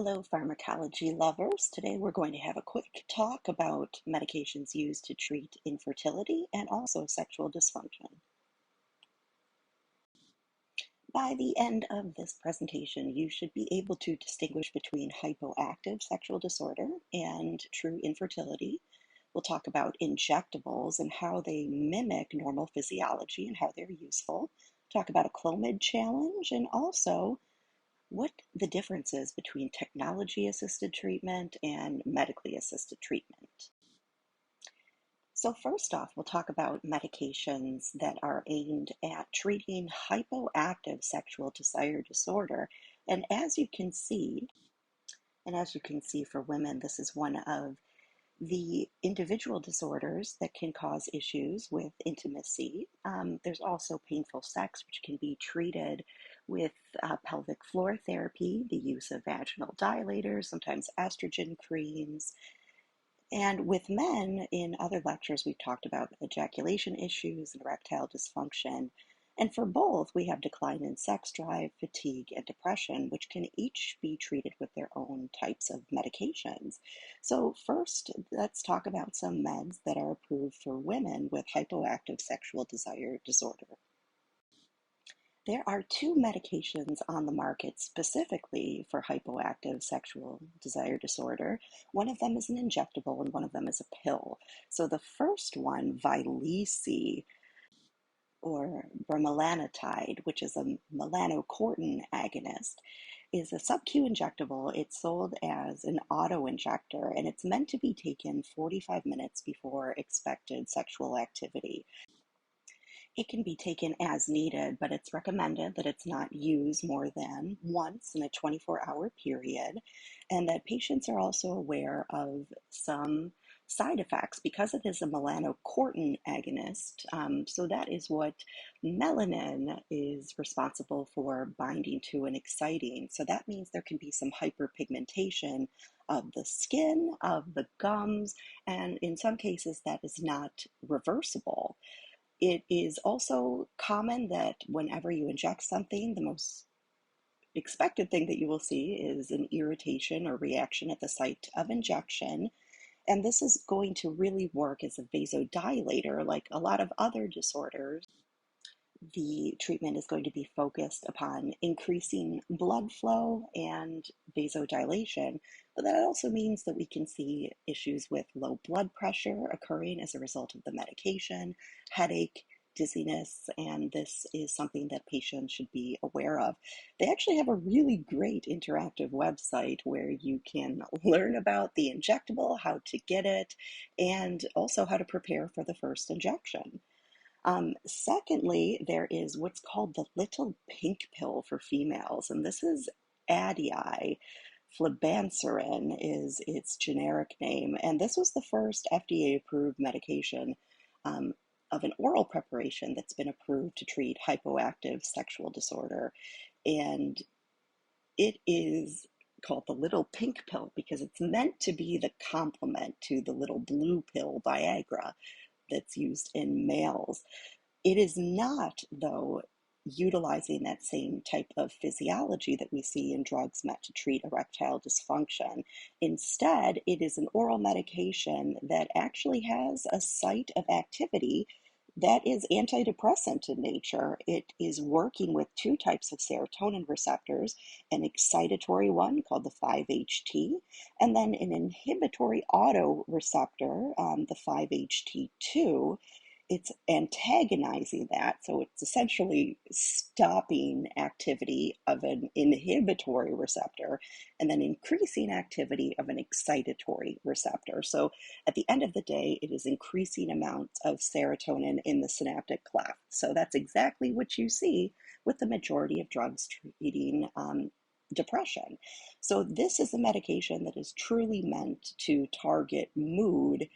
Hello, pharmacology lovers. Today we're going to have a quick talk about medications used to treat infertility and also sexual dysfunction. By the end of this presentation, you should be able to distinguish between hypoactive sexual disorder and true infertility. We'll talk about injectables and how they mimic normal physiology and how they're useful. Talk about a Clomid challenge and also what the difference is between technology-assisted treatment and medically assisted treatment. So first off, we'll talk about medications that are aimed at treating hypoactive sexual desire disorder. And as you can see, for women, this is one of the individual disorders that can cause issues with intimacy. There's also painful sex, which can be treated with pelvic floor therapy, the use of vaginal dilators, sometimes estrogen creams. And with men, in other lectures, we've talked about ejaculation issues and erectile dysfunction. And for both, we have decline in sex drive, fatigue, and depression, which can each be treated with their own types of medications. So first, let's talk about some meds that are approved for women with hypoactive sexual desire disorder. There are two medications on the market specifically for hypoactive sexual desire disorder. One of them is an injectable and one of them is a pill. So the first one, Vyleesi, or bremelanotide, which is a melanocortin agonist, is a sub-Q injectable. It's sold as an auto-injector, and it's meant to be taken 45 minutes before expected sexual activity. It can be taken as needed, but it's recommended that it's not used more than once in a 24-hour period, and that patients are also aware of some side effects because it is a melanocortin agonist. So that is what melanin is responsible for binding to and exciting. So that means there can be some hyperpigmentation of the skin, of the gums, and in some cases that is not reversible. It is also common that whenever you inject something, the most expected thing that you will see is an irritation or reaction at the site of injection. And this is going to really work as a vasodilator. Like a lot of other disorders, the treatment is going to be focused upon increasing blood flow and vasodilation, but that also means that we can see issues with low blood pressure occurring as a result of the medication, headache, dizziness, and this is something that patients should be aware of. They actually have a really great interactive website where you can learn about the injectable, how to get it, and also how to prepare for the first injection. Secondly, there is what's called the little pink pill for females, and this is Adii. Flibanserin is its generic name, and this was the first FDA-approved medication of an oral preparation that's been approved to treat hypoactive sexual disorder. And it is called the little pink pill because it's meant to be the complement to the little blue pill, Viagra, that's used in males. It is not, though, utilizing that same type of physiology that we see in drugs meant to treat erectile dysfunction. Instead, it is an oral medication that actually has a site of activity that is antidepressant in nature. It is working with two types of serotonin receptors, an excitatory one called the 5-HT, and then an inhibitory autoreceptor, the 5-HT2. It's antagonizing that, so it's essentially stopping activity of an inhibitory receptor and then increasing activity of an excitatory receptor. So at the end of the day, it is increasing amounts of serotonin in the synaptic cleft. So that's exactly what you see with the majority of drugs treating depression. So this is a medication that is truly meant to target mood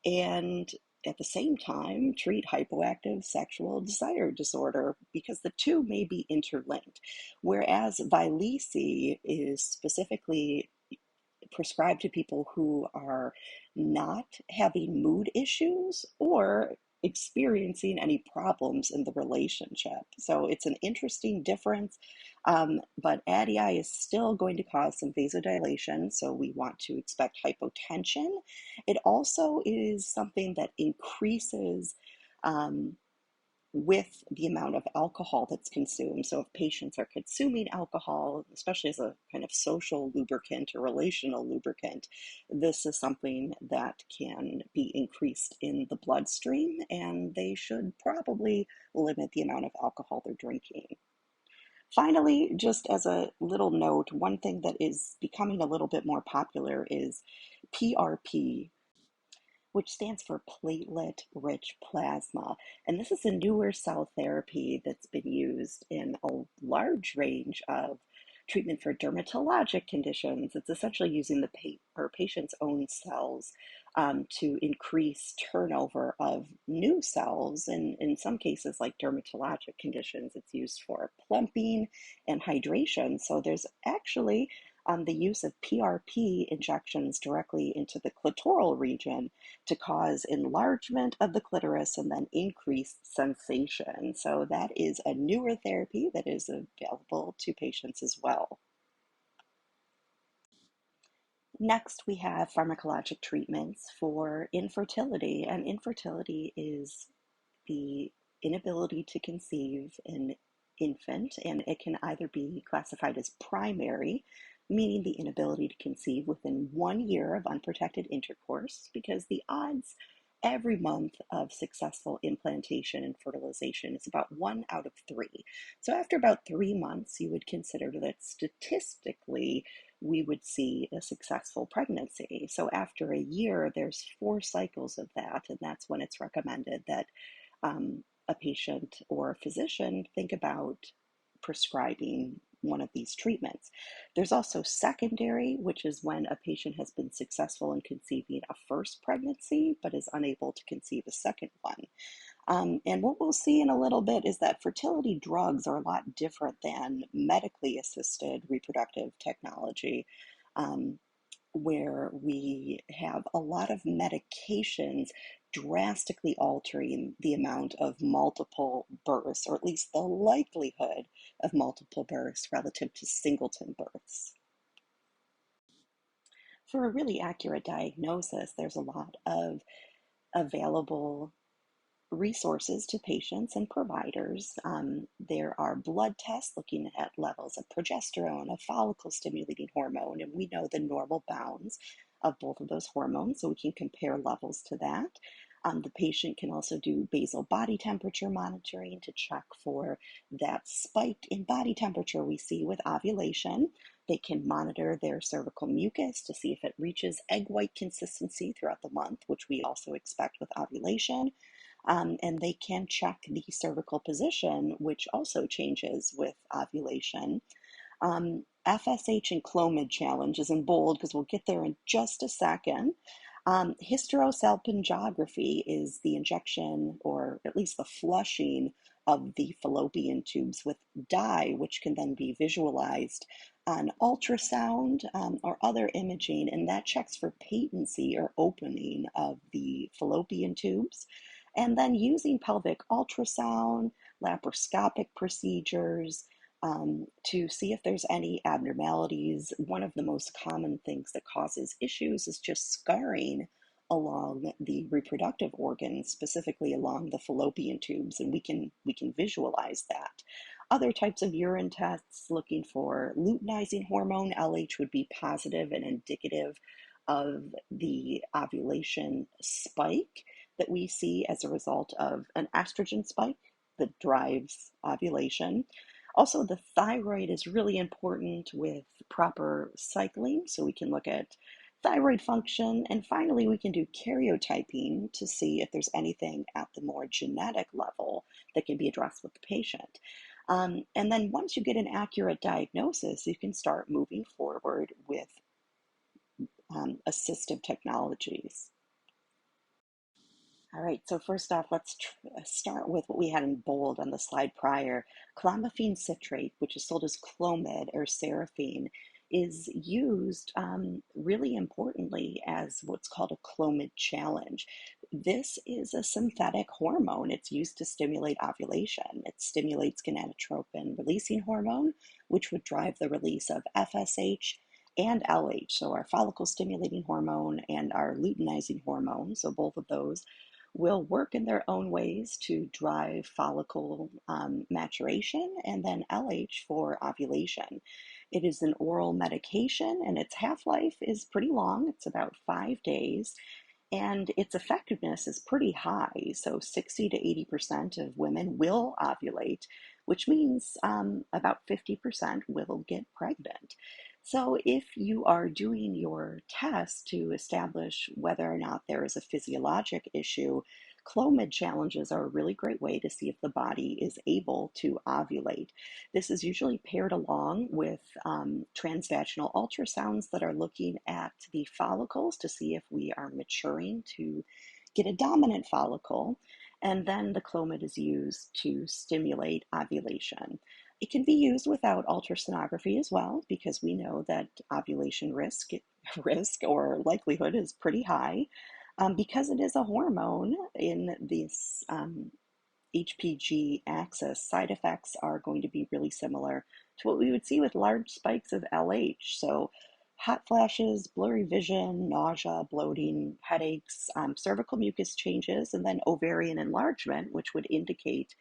and at the same time treat hypoactive sexual desire disorder because the two may be interlinked. Whereas Vyleesi is specifically prescribed to people who are not having mood issues or experiencing any problems in the relationship. So it's an interesting difference, but ADI is still going to cause some vasodilation, so we want to expect hypotension. It also is something that increases um, with the amount of alcohol that's consumed. So if patients are consuming alcohol, especially as a kind of social lubricant or relational lubricant, this is something that can be increased in the bloodstream, and they should probably limit the amount of alcohol they're drinking. Finally, just as a little note, one thing that is becoming a little bit more popular is PRP, which stands for platelet-rich plasma. And this is a newer cell therapy that's been used in a large range of treatment for dermatologic conditions. It's essentially using the patient's own cells to increase turnover of new cells. And in some cases, like dermatologic conditions, it's used for plumping and hydration. So there's actually the use of PRP injections directly into the clitoral region to cause enlargement of the clitoris and then increased sensation. So that is a newer therapy that is available to patients as well. Next, we have pharmacologic treatments for infertility, and infertility is the inability to conceive an infant, and it can either be classified as primary, meaning the inability to conceive within 1 year of unprotected intercourse, because the odds every month of successful implantation and fertilization is about 1 out of 3. So after about 3 months, you would consider that statistically we would see a successful pregnancy. So after a year, there's 4 cycles of that, and that's when it's recommended that a patient or a physician think about prescribing one of these treatments. There's also secondary, which is when a patient has been successful in conceiving a first pregnancy but is unable to conceive a second one. And what we'll see in a little bit is that fertility drugs are a lot different than medically assisted reproductive technology. Where we have a lot of medications drastically altering the amount of multiple births, or at least the likelihood of multiple births relative to singleton births. For a really accurate diagnosis, there's a lot of available resources to patients and providers. There are blood tests looking at levels of progesterone, a follicle stimulating hormone, and we know the normal bounds of both of those hormones, so we can compare levels to that. The patient can also do basal body temperature monitoring to check for that spike in body temperature we see with ovulation. They can monitor their cervical mucus to see if it reaches egg white consistency throughout the month, which we also expect with ovulation. And they can check the cervical position, which also changes with ovulation. FSH and Clomid challenge is in bold because we'll get there in just a second. Hysterosalpingography is the injection, or at least the flushing, of the fallopian tubes with dye, which can then be visualized on ultrasound or other imaging, and that checks for patency or opening of the fallopian tubes. And then using pelvic ultrasound, laparoscopic procedures, to see if there's any abnormalities. One of the most common things that causes issues is just scarring along the reproductive organs, specifically along the fallopian tubes, and we can visualize that. Other types of urine tests looking for luteinizing hormone, LH, would be positive and indicative of the ovulation spike that we see as a result of an estrogen spike that drives ovulation. Also, the thyroid is really important with proper cycling, so we can look at thyroid function. And finally, we can do karyotyping to see if there's anything at the more genetic level that can be addressed with the patient. And then once you get an accurate diagnosis, you can start moving forward with assistive technologies. All right, so first off, let's start with what we had in bold on the slide prior. Clomiphene citrate, which is sold as Clomid or Seraphine, is used really importantly as what's called a Clomid challenge. This is a synthetic hormone. It's used to stimulate ovulation. It stimulates gonadotropin releasing hormone, which would drive the release of FSH and LH, so our follicle stimulating hormone and our luteinizing hormone. So both of those will work in their own ways to drive follicle maturation, and then LH for ovulation. It is an oral medication, and its half-life is pretty long. It's about 5 days, and its effectiveness is pretty high. So 60 to 80% of women will ovulate, which means about 50% will get pregnant. So if you are doing your test to establish whether or not there is a physiologic issue, Clomid challenges are a really great way to see if the body is able to ovulate. This is usually paired along with transvaginal ultrasounds that are looking at the follicles to see if we are maturing to get a dominant follicle. And then the Clomid is used to stimulate ovulation. It can be used without ultrasonography as well, because we know that ovulation risk or likelihood is pretty high. Because it is a hormone in this HPG axis, side effects are going to be really similar to what we would see with large spikes of LH. So hot flashes, blurry vision, nausea, bloating, headaches, cervical mucus changes, and then ovarian enlargement, which would indicate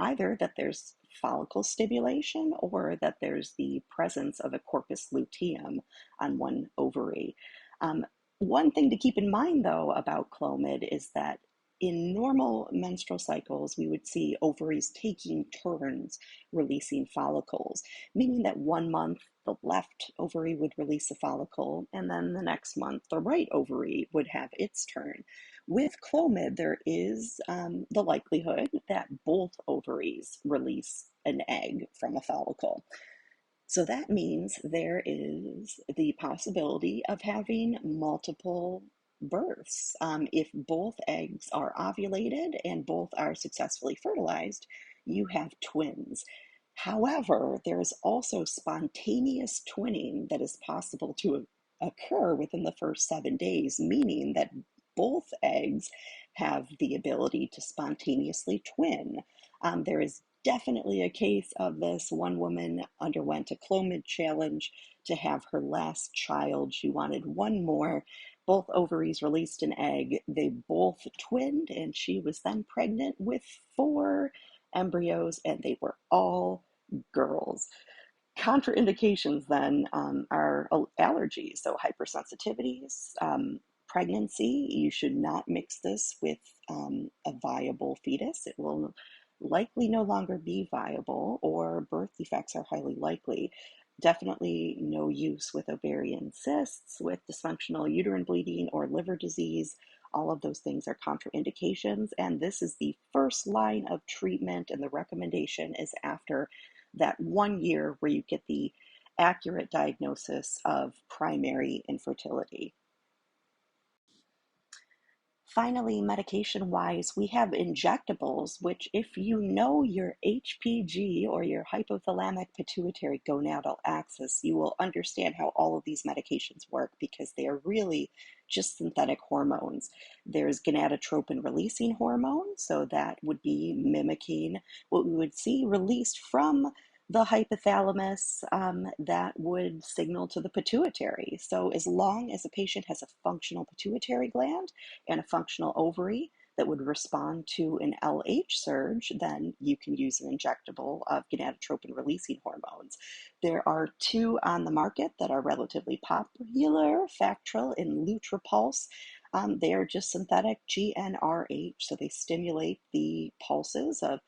either that there's follicle stimulation or that there's the presence of a corpus luteum on one ovary. One thing to keep in mind, though, about Clomid is that in normal menstrual cycles, we would see ovaries taking turns releasing follicles, meaning that 1 month the left ovary would release a follicle, and then the next month the right ovary would have its turn. With Clomid, there is the likelihood that both ovaries release an egg from a follicle. So that means there is the possibility of having multiple births. If both eggs are ovulated and both are successfully fertilized, you have twins. However, there is also spontaneous twinning that is possible to occur within the first 7 days, meaning that both eggs have the ability to spontaneously twin. There is definitely a case of this. One woman underwent a Clomid challenge to have her last child. She wanted one more. Both ovaries released an egg. They both twinned, and she was then pregnant with 4 embryos, and they were all girls. Contraindications then are allergies, so hypersensitivities, pregnancy. You should not mix this with a viable fetus. It will likely no longer be viable, or birth defects are highly likely. Definitely no use with ovarian cysts, with dysfunctional uterine bleeding or liver disease. All of those things are contraindications, and this is the first line of treatment, and the recommendation is after that 1 year where you get the accurate diagnosis of primary infertility. Finally, medication-wise, we have injectables, which if you know your HPG or your hypothalamic pituitary gonadal axis, you will understand how all of these medications work, because they are really just synthetic hormones. There's gonadotropin releasing hormone, so that would be mimicking what we would see released from the hypothalamus, that would signal to the pituitary. So as long as a patient has a functional pituitary gland and a functional ovary that would respond to an LH surge, then you can use an injectable of gonadotropin releasing hormones. There are 2 on the market that are relatively popular, Factril and Lutrapulse. They are just synthetic GnRH, so they stimulate the pulses of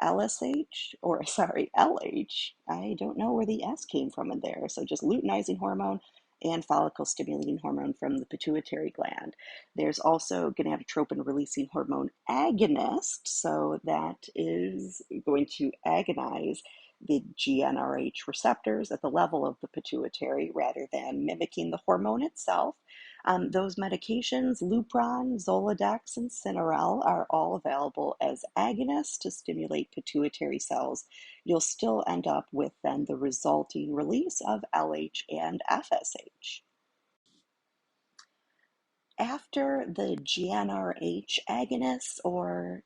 LSH, or sorry, LH. I don't know where the S came from in there. So just luteinizing hormone and follicle stimulating hormone from the pituitary gland. There's also gonadotropin releasing hormone agonist. So that is going to agonize the GnRH receptors at the level of the pituitary rather than mimicking the hormone itself. Those medications, Lupron, Zoladex, and Cinerel, are all available as agonists to stimulate pituitary cells. You'll still end up with then the resulting release of LH and FSH. After the GnRH agonists or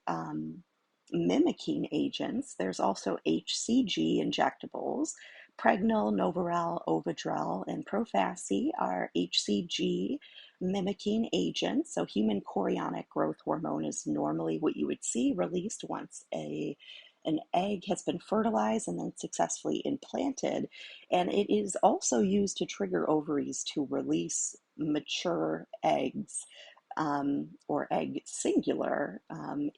mimicking agents, there's also HCG injectables. Pregnyl, Novarel, Ovidrel, and Profaci are HCG mimicking agents. So human chorionic growth hormone is normally what you would see released once an egg has been fertilized and then successfully implanted. And it is also used to trigger ovaries to release mature eggs, or egg singular,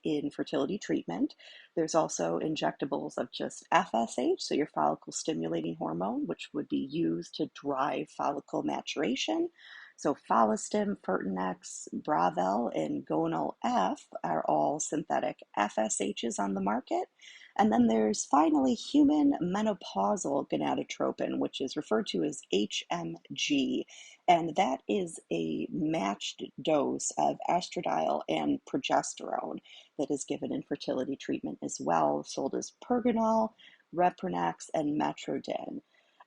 in fertility treatment. There's also injectables of just FSH, so your follicle stimulating hormone, which would be used to drive follicle maturation. So Follistim, Fertinex, Bravel, and Gonal F are all synthetic FSHs on the market. And then there's finally human menopausal gonadotropin, which is referred to as HMG, and that is a matched dose of estradiol and progesterone that is given in fertility treatment as well, sold as Pergonal, Repronex, and Metrodin.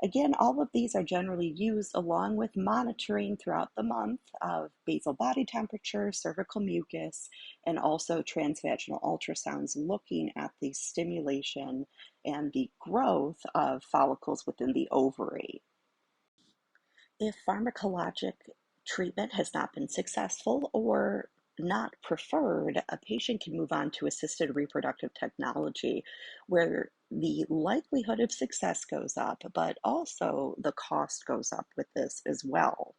Again, all of these are generally used along with monitoring throughout the month of basal body temperature, cervical mucus, and also transvaginal ultrasounds looking at the stimulation and the growth of follicles within the ovary. If pharmacologic treatment has not been successful or not preferred, a patient can move on to assisted reproductive technology, where the likelihood of success goes up, but also the cost goes up with this as well.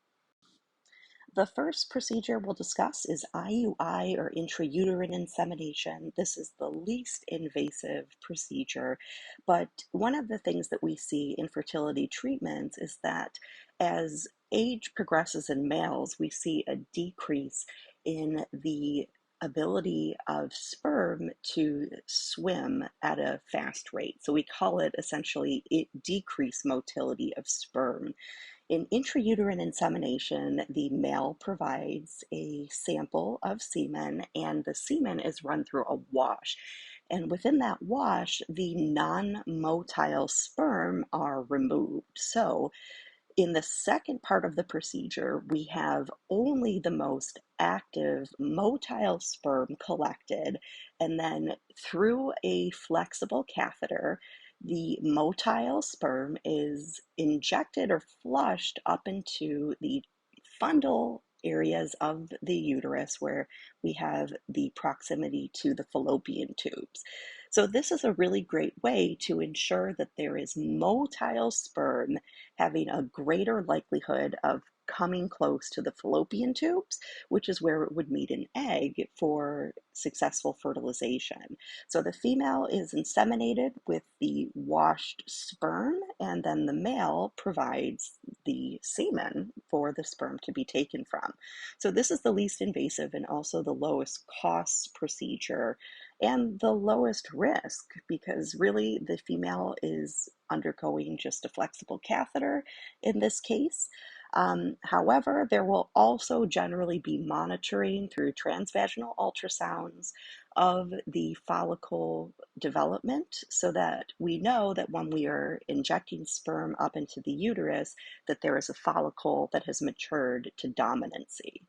The first procedure we'll discuss is IUI, or intrauterine insemination. This is the least invasive procedure, but one of the things that we see in fertility treatments is that as age progresses in males, we see a decrease in the ability of sperm to swim at a fast rate. So we call it essentially decreased motility of sperm. In intrauterine insemination, the male provides a sample of semen, and the semen is run through a wash. And within that wash, the non-motile sperm are removed. So in the second part of the procedure, we have only the most active motile sperm collected, and then through a flexible catheter, the motile sperm is injected or flushed up into the fundal areas of the uterus where we have the proximity to the fallopian tubes. So this is a really great way to ensure that there is motile sperm having a greater likelihood of coming close to the fallopian tubes, which is where it would meet an egg for successful fertilization. So the female is inseminated with the washed sperm, and then the male provides the semen for the sperm to be taken from. So this is the least invasive and also the lowest cost procedure and the lowest risk, because really the female is undergoing just a flexible catheter in this case. However, there will also generally be monitoring through transvaginal ultrasounds of the follicle development, so that we know that when we are injecting sperm up into the uterus, that there is a follicle that has matured to dominancy.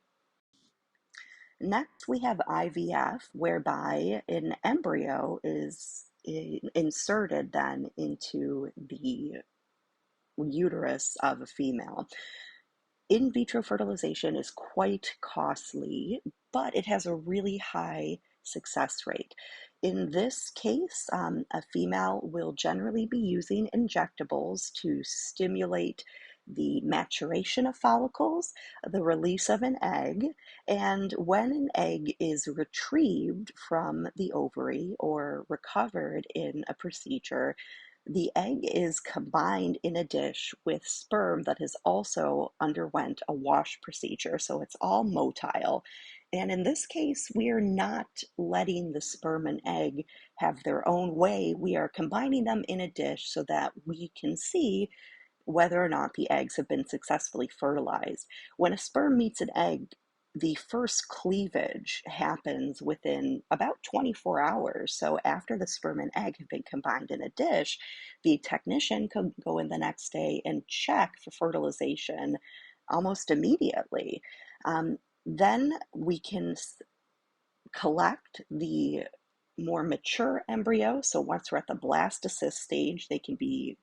Next, we have IVF, whereby an embryo is inserted then into the uterus of a female. In vitro fertilization is quite costly, but it has a really high success rate. In this case, a female will generally be using injectables to stimulate the maturation of follicles, the release of an egg, and when an egg is retrieved from the ovary or recovered in a procedure, the egg is combined in a dish with sperm that has also underwent a wash procedure, so it's all motile. And in this case, we are not letting the sperm and egg have their own way. We are combining them in a dish so that we can see whether or not the eggs have been successfully fertilized. When a sperm meets an egg, the first cleavage happens within about 24 hours. So after the sperm and egg have been combined in a dish, the technician could go in the next day and check for fertilization almost immediately. Then we can collect the more mature embryo. So once we're at the blastocyst stage, they can be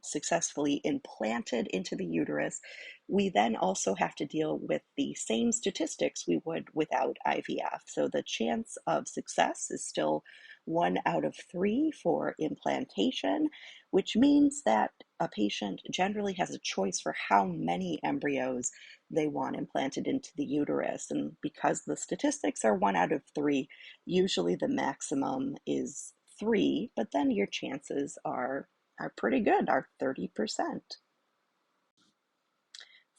successfully implanted into the uterus. We then also have to deal with the same statistics we would without IVF. So the chance of success is still 1 out of 3 for implantation, which means that a patient generally has a choice for how many embryos they want implanted into the uterus. And because the statistics are 1 out of 3, usually the maximum is 3, but then your chances are pretty good, are 30%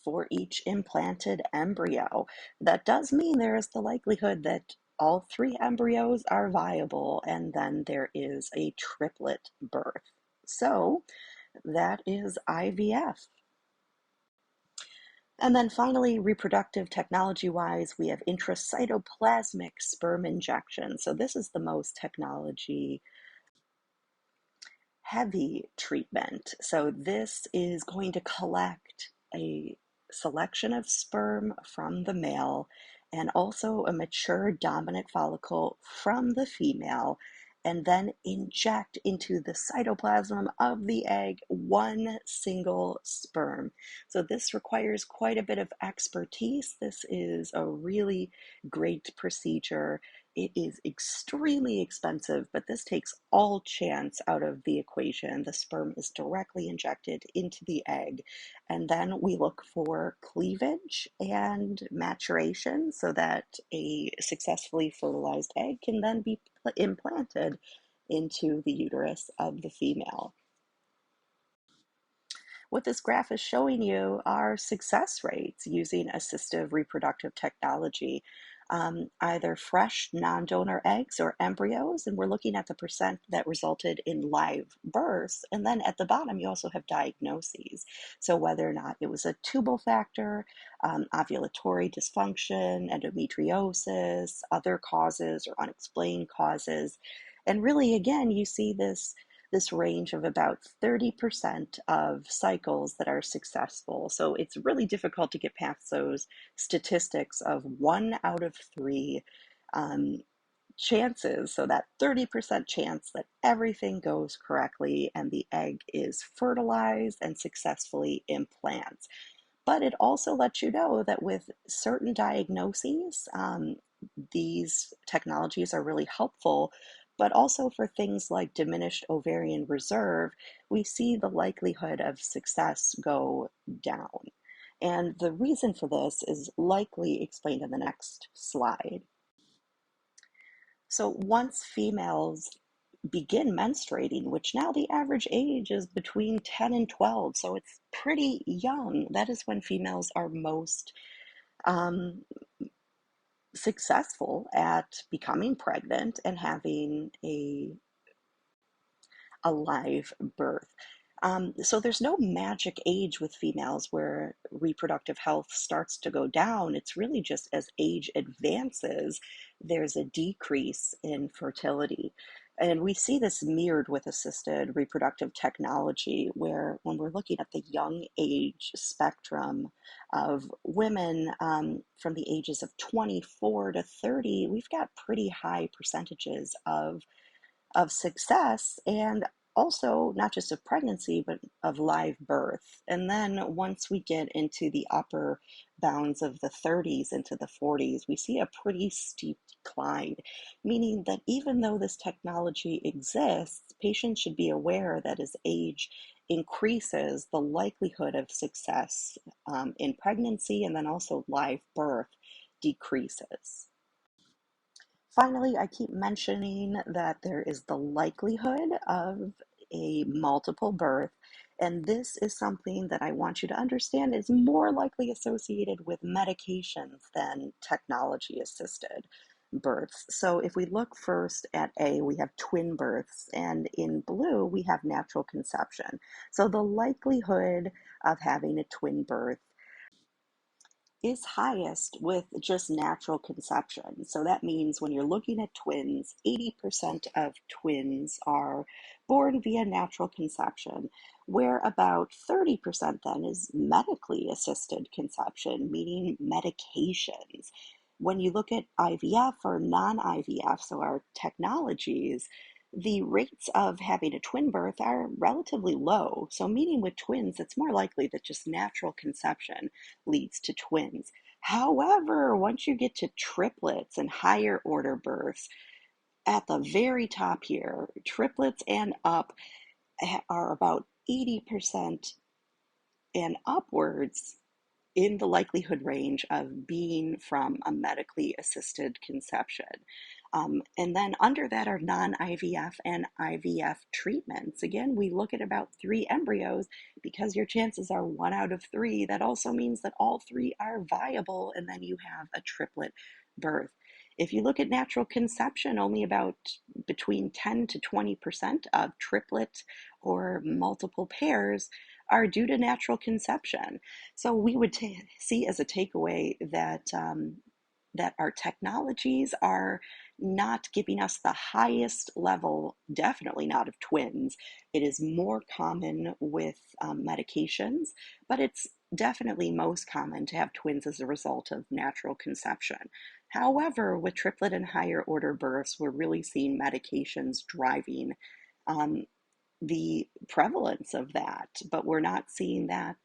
for each implanted embryo. That does mean there is the likelihood that all 3 embryos are viable, and then there is a triplet birth. So that is IVF. And then finally, reproductive technology-wise, we have intracytoplasmic sperm injection. So this is the most technology heavy treatment. So this is going to collect a selection of sperm from the male and also a mature dominant follicle from the female, and then inject into the cytoplasm of the egg one single sperm. So this requires quite a bit of expertise. This is a really great procedure. It is extremely expensive, but this takes all chance out of the equation. The sperm is directly injected into the egg, and then we look for cleavage and maturation so that a successfully fertilized egg can then be implanted into the uterus of the female. What this graph is showing you are success rates using assistive reproductive technology, either fresh non-donor eggs or embryos, and we're looking at the percent that resulted in live births. And then at the bottom, you also have diagnoses. So whether or not it was a tubal factor, ovulatory dysfunction, endometriosis, other causes or unexplained causes. And really, again, you see this range of about 30% of cycles that are successful. So it's really difficult to get past those statistics of 1 out of 3 chances. So that 30% chance that everything goes correctly and the egg is fertilized and successfully implants. But it also lets you know that with certain diagnoses, these technologies are really helpful. But also for things like diminished ovarian reserve, we see the likelihood of success go down. And the reason for this is likely explained in the next slide. So once females begin menstruating, which now the average age is between 10 and 12, so it's pretty young. That is when females are most successful at becoming pregnant and having a live birth. So there's no magic age with females where reproductive health starts to go down. It's really just as age advances, there's a decrease in fertility. And we see this mirrored with assisted reproductive technology, where when we're looking at the young age spectrum of women from the ages of 24 to 30, we've got pretty high percentages of success, and also not just of pregnancy, but of live birth. And then once we get into the upper bounds of the 30s into the 40s, we see a pretty steep decline, meaning that even though this technology exists, patients should be aware that as age increases, the likelihood of success in pregnancy and then also live birth decreases. Finally, I keep mentioning that there is the likelihood of a multiple birth, and this is something that I want you to understand is more likely associated with medications than technology assisted births. So if we look first at A, we have twin births, and in blue, we have natural conception. So the likelihood of having a twin birth is highest with just natural conception. So that means when you're looking at twins, 80% of twins are born via natural conception, where about 30% then is medically assisted conception, meaning medications. When you look at IVF or non IVF, so our technologies, the rates of having a twin birth are relatively low. So, meaning with twins, it's more likely that just natural conception leads to twins. However, once you get to triplets and higher order births, at the very top here, triplets and up are about 80% and upwards in the likelihood range of being from a medically assisted conception. And then under that are non IVF and IVF treatments. Again, we look at about 3 embryos because your chances are 1 out of 3. That also means that all 3 are viable, and then you have a triplet birth. If you look at natural conception, only about between 10 to 20% of triplet or multiple pairs are due to natural conception. So we would see as a takeaway that that our technologies are not giving us the highest level, definitely not of twins. It is more common with medications, but it's definitely most common to have twins as a result of natural conception. However, with triplet and higher order births, we're really seeing medications driving um, the prevalence of that, but we're not seeing that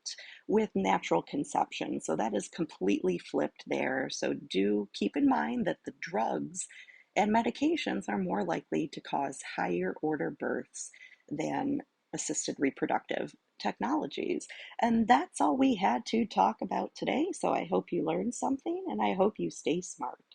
with natural conception. So that is completely flipped there. So do keep in mind that the drugs and medications are more likely to cause higher order births than assisted reproductive technologies. And that's all we had to talk about today. So I hope you learned something and I hope you stay smart.